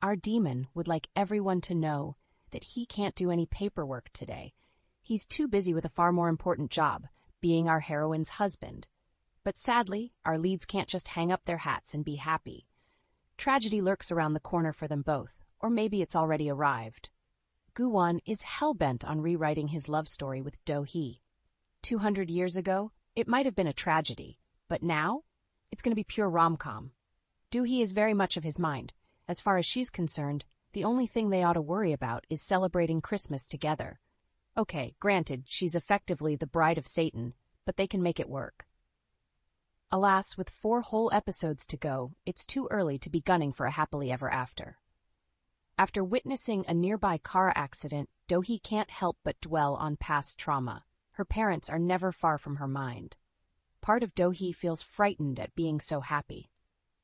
Our demon would like everyone to know that he can't do any paperwork today. He's too busy with a far more important job, being our heroine's husband. But sadly, our leads can't just hang up their hats and be happy. Tragedy lurks around the corner for them both, or maybe it's already arrived. Gu-won is hell-bent on rewriting his love story with Do-hee. 200 years ago, it might have been a tragedy, but now, it's going to be pure rom-com. Do-hee is very much of his mind. As far as she's concerned, the only thing they ought to worry about is celebrating Christmas together. Okay, granted, she's effectively the bride of Satan, but they can make it work. Alas, with 4 whole episodes to go, it's too early to be gunning for a happily ever after. After witnessing a nearby car accident, Do-hee can't help but dwell on past trauma. Her parents are never far from her mind. Part of Do-hee feels frightened at being so happy.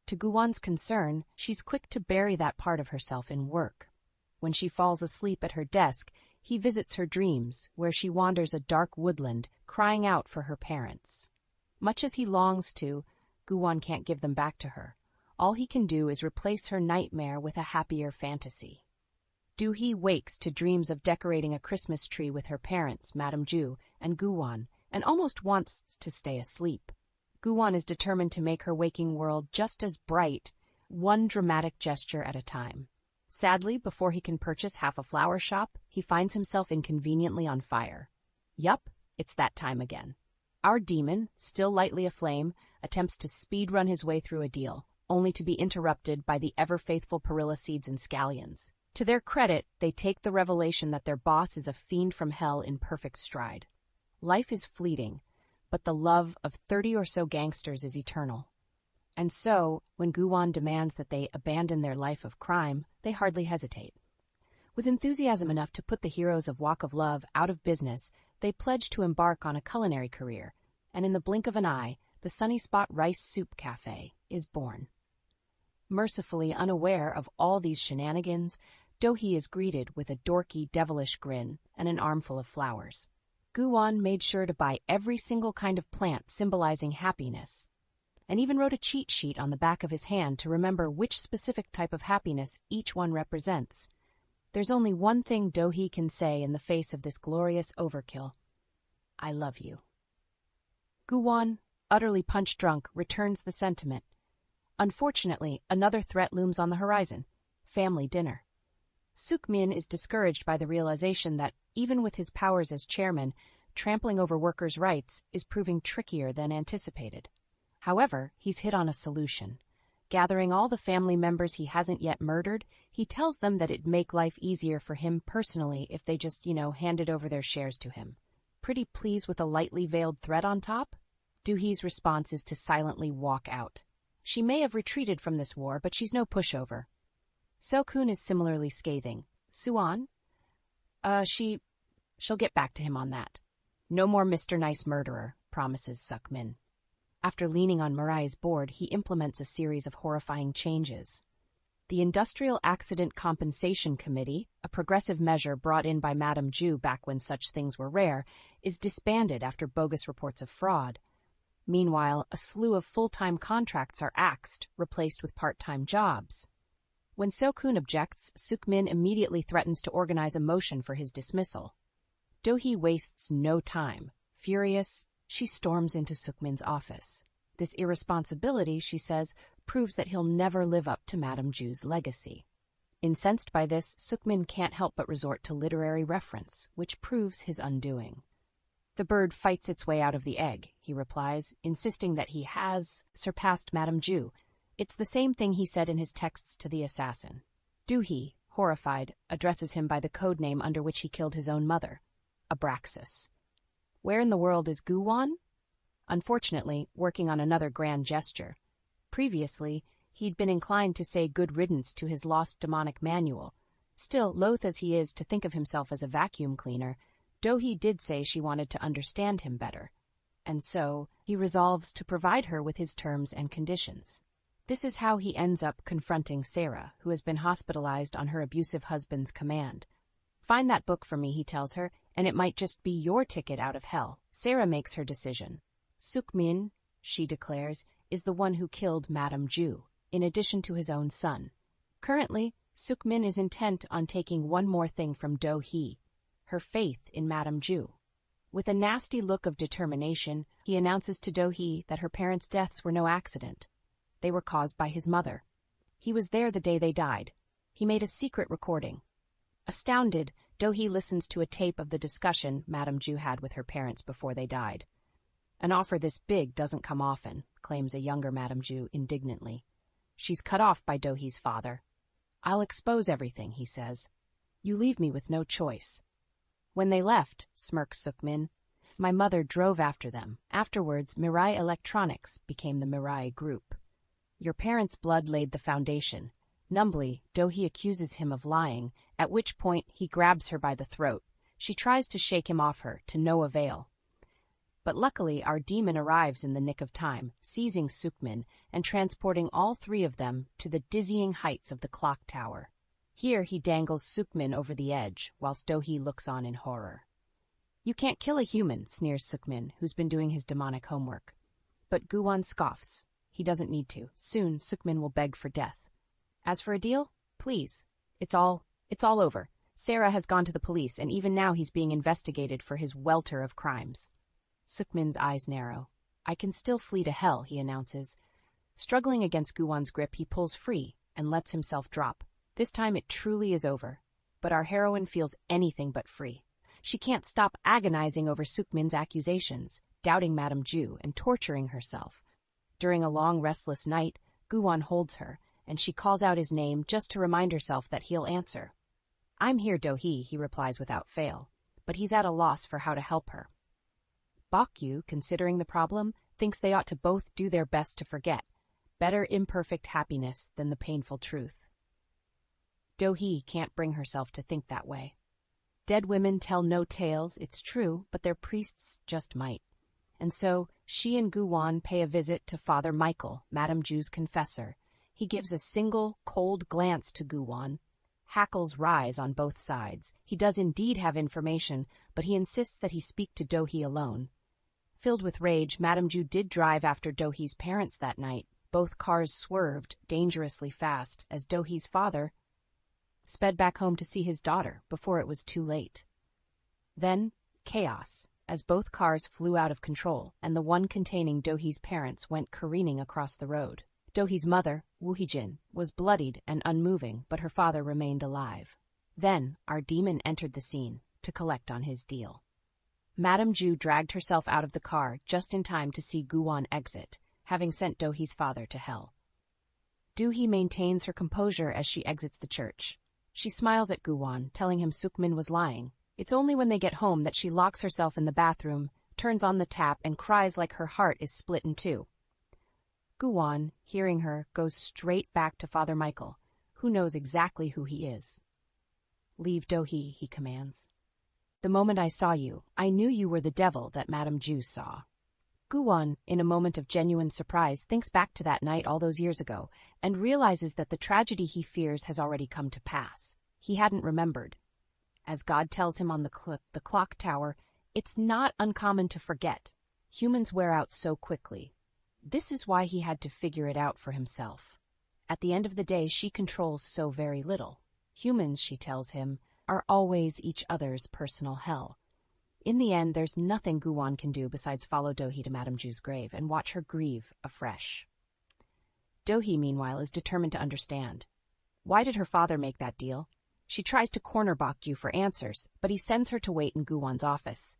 To Gu-won's concern, she's quick to bury that part of herself in work. When she falls asleep at her desk, he visits her dreams, where she wanders a dark woodland, crying out for her parents. Much as he longs to, Gu-won can't give them back to her. All he can do is replace her nightmare with a happier fantasy. Do-hee wakes to dreams of decorating a Christmas tree with her parents, Madame Ju and Gu-won, and almost wants to stay asleep. Gu-won is determined to make her waking world just as bright, one dramatic gesture at a time. Sadly, before he can purchase half a flower shop, he finds himself inconveniently on fire. Yup, it's that time again. Our demon, still lightly aflame, attempts to speedrun his way through a deal, only to be interrupted by the ever-faithful Perillacedes and Scallions. To their credit, they take the revelation that their boss is a fiend from hell in perfect stride. Life is fleeting, but the love of 30 or so gangsters is eternal. And so, when Gu-won demands that they abandon their life of crime, they hardly hesitate. With enthusiasm enough to put the heroes of Walk of Love out of business, they pledge to embark on a culinary career, and in the blink of an eye, the Sunny Spot Rice Soup Cafe is born. Mercifully unaware of all these shenanigans, Do-hee is greeted with a dorky, devilish grin and an armful of flowers. Gu-won made sure to buy every single kind of plant symbolizing happiness, and even wrote a cheat sheet on the back of his hand to remember which specific type of happiness each one represents. There's only one thing Do-hee can say in the face of this glorious overkill. I love you. Gu-won, utterly punch-drunk, returns the sentiment. Unfortunately, another threat looms on the horizon: family dinner. Suk-min is discouraged by the realization that, even with his powers as chairman, trampling over workers' rights is proving trickier than anticipated. However, he's hit on a solution. Gathering all the family members he hasn't yet murdered, he tells them that it'd make life easier for him personally if they just, handed over their shares to him. Pretty pleased with a lightly veiled threat on top? Do-hee's response is to silently walk out. She may have retreated from this war, but she's no pushover. So-kun is similarly scathing. Suan? She'll get back to him on that. No more Mr. Nice Murderer, promises Suk-min. After leaning on Mirai's board, he implements a series of horrifying changes. The Industrial Accident Compensation Committee, a progressive measure brought in by Madame Ju back when such things were rare, is disbanded after bogus reports of fraud. Meanwhile, a slew of full-time contracts are axed, replaced with part-time jobs. When So-kun objects, Suk-min immediately threatens to organize a motion for his dismissal. Do-hee wastes no time. Furious, she storms into Suk-min's office. This irresponsibility, she says, proves that he'll never live up to Madame Ju's legacy. Incensed by this, Suk-min can't help but resort to literary reference, which proves his undoing. The bird fights its way out of the egg, he replies, insisting that he has surpassed Madame Ju. It's the same thing he said in his texts to the assassin. Do-hee, horrified, addresses him by the code name under which he killed his own mother, Abraxas. Where in the world is Gu-won? Unfortunately, working on another grand gesture. Previously, he'd been inclined to say good riddance to his lost demonic manual. Still, loath as he is to think of himself as a vacuum cleaner, Do-hee did say she wanted to understand him better. And so, he resolves to provide her with his terms and conditions. This is how he ends up confronting Sarah, who has been hospitalized on her abusive husband's command. Find that book for me, he tells her, and it might just be your ticket out of hell. Sarah makes her decision. Suk-min, she declares, is the one who killed Madame Ju, in addition to his own son. Currently, Sukmin is intent on taking one more thing from Do-hee, her faith in Madame Ju. With a nasty look of determination, he announces to Do-hee that her parents' deaths were no accident. They were caused by his mother. He was there the day they died. He made a secret recording. Astounded, Do-hee listens to a tape of the discussion Madame Ju had with her parents before they died. An offer this big doesn't come often, claims a younger Madame Ju indignantly. She's cut off by Do-hee's father. I'll expose everything, he says. You leave me with no choice. When they left, smirks Sukmin, my mother drove after them. Afterwards, Mirai Electronics became the Mirai Group. Your parents' blood laid the foundation. Numbly, Do-hee accuses him of lying, at which point he grabs her by the throat. She tries to shake him off her, to no avail. But luckily, our demon arrives in the nick of time, seizing Sukmin and transporting all three of them to the dizzying heights of the clock tower. Here he dangles Sukmin over the edge, whilst Do-hee looks on in horror. You can't kill a human, sneers Sukmin, who's been doing his demonic homework. But Gu-won scoffs. He doesn't need to. Soon, Sukmin will beg for death. As for a deal? Please. It's all over. Sarah has gone to the police, and even now he's being investigated for his welter of crimes. Sukmin's eyes narrow. I can still flee to hell, he announces. Struggling against Gu-won's grip, he pulls free and lets himself drop. This time it truly is over. But our heroine feels anything but free. She can't stop agonizing over Sukmin's accusations, doubting Madame Ju and torturing herself. During a long, restless night, Gu-won holds her, and she calls out his name just to remind herself that he'll answer. I'm here, Do-hee, he replies without fail, but he's at a loss for how to help her. Bok-yu, considering the problem, thinks they ought to both do their best to forget. Better imperfect happiness than the painful truth. Do-hee can't bring herself to think that way. Dead women tell no tales, it's true, but their priests just might. And so, she and Gu-won pay a visit to Father Michael, Madame Ju's confessor. He gives a single, cold glance to Gu-won. Hackles rise on both sides. He does indeed have information, but he insists that he speak to Do-hee alone. Filled with rage, Madame Ju did drive after Do-hee's parents that night. Both cars swerved dangerously fast as Do-hee's father sped back home to see his daughter before it was too late. Then, chaos, as both cars flew out of control and the one containing Do-hee's parents went careening across the road. Do-hee's mother, Woo Hee-jin, was bloodied and unmoving, but her father remained alive. Then, our demon entered the scene to collect on his deal. Madame Ju dragged herself out of the car just in time to see Gu-won exit, having sent Do-hee's father to hell. Do-hee maintains her composure as she exits the church. She smiles at Gu-won, telling him Sukmin was lying. It's only when they get home that she locks herself in the bathroom, turns on the tap, and cries like her heart is split in two. Gu-won, hearing her, goes straight back to Father Michael, who knows exactly who he is. Leave Do-hee, he commands. The moment I saw you, I knew you were the devil that Madame Ju saw. Gu-won, in a moment of genuine surprise, thinks back to that night all those years ago and realizes that the tragedy he fears has already come to pass. He hadn't remembered. As God tells him on the clock tower, it's not uncommon to forget. Humans wear out so quickly. This is why he had to figure it out for himself. At the end of the day, she controls so very little. Humans, she tells him, are always each other's personal hell. In the end, there's nothing Gu-won can do besides follow Do-hee to Madame Ju's grave and watch her grieve afresh. Do-hee, meanwhile, is determined to understand. Why did her father make that deal? She tries to corner Bok-yu for answers, but he sends her to wait in Gu-won's office,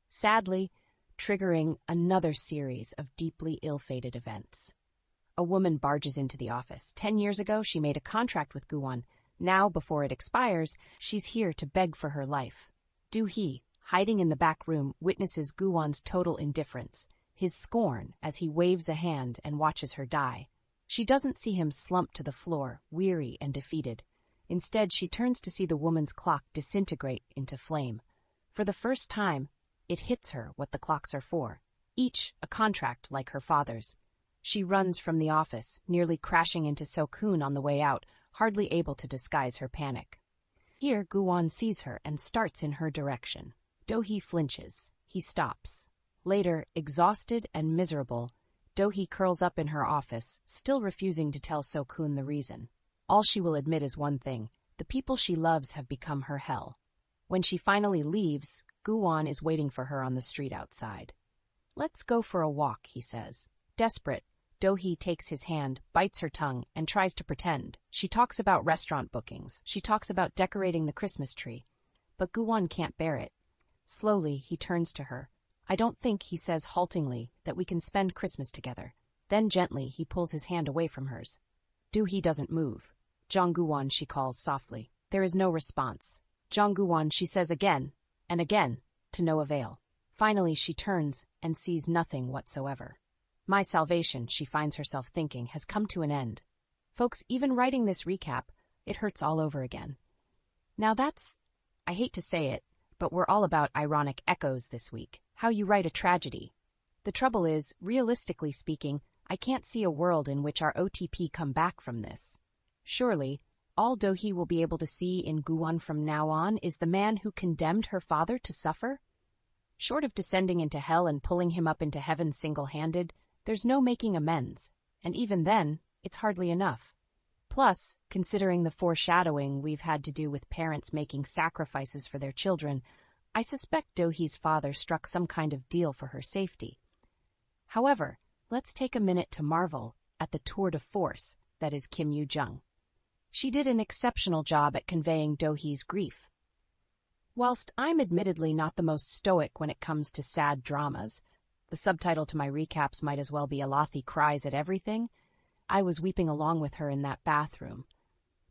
sadly triggering another series of deeply ill-fated events. A woman barges into the office. 10 years ago, she made a contract with Gu-won. Now, before it expires, she's here to beg for her life. Do-hee, hiding in the back room, witnesses Gu-won's total indifference, his scorn as he waves a hand and watches her die. She doesn't see him slump to the floor, weary and defeated. Instead, she turns to see the woman's clock disintegrate into flame. For the first time, it hits her what the clocks are for, each a contract like her father's. She runs from the office, nearly crashing into So-kun on the way out, hardly able to disguise her panic. Here, Gu-won sees her and starts in her direction. Do-hee flinches. He stops. Later, exhausted and miserable, Do-hee curls up in her office, still refusing to tell So-kun the reason. All she will admit is one thing: the people she loves have become her hell. When she finally leaves, Guwon is waiting for her on the street outside. "Let's go for a walk," he says. Desperate, Do-hee takes his hand, bites her tongue, and tries to pretend. She talks about restaurant bookings. She talks about decorating the Christmas tree. But Guwon can't bear it. Slowly, he turns to her. "I don't think," he says haltingly, "that we can spend Christmas together." Then gently, he pulls his hand away from hers. Do-hee doesn't move. "Jong-Guwon," she calls softly. There is no response. "Jong-Guwon," she says again, and again, to no avail. Finally, she turns and sees nothing whatsoever. My salvation, she finds herself thinking, has come to an end. Folks, even writing this recap, it hurts all over again. Now that's, I hate to say it, but we're all about ironic echoes this week. How you write a tragedy. The trouble is, realistically speaking, I can't see a world in which our OTP come back from this. Surely, all Do-hee will be able to see in Guwon from now on is the man who condemned her father to suffer? Short of descending into hell and pulling him up into heaven single-handed, there's no making amends, and even then, it's hardly enough. Plus, considering the foreshadowing we've had to do with parents making sacrifices for their children, I suspect Do-hee's father struck some kind of deal for her safety. However, let's take a minute to marvel at the tour de force that is Kim Yoo-jung. She did an exceptional job at conveying Do-hee's grief. Whilst I'm admittedly not the most stoic when it comes to sad dramas, the subtitle to my recaps might as well be "Alothi cries at everything," I was weeping along with her in that bathroom.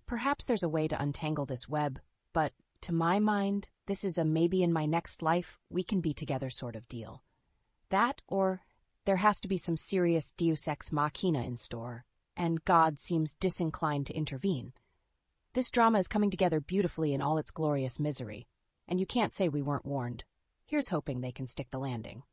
Perhaps there's a way to untangle this web, but to my mind, this is a maybe in my next life we can be together sort of deal. That, or there has to be some serious deus ex machina in store, and God seems disinclined to intervene. This drama is coming together beautifully in all its glorious misery, and you can't say we weren't warned. Here's hoping they can stick the landing.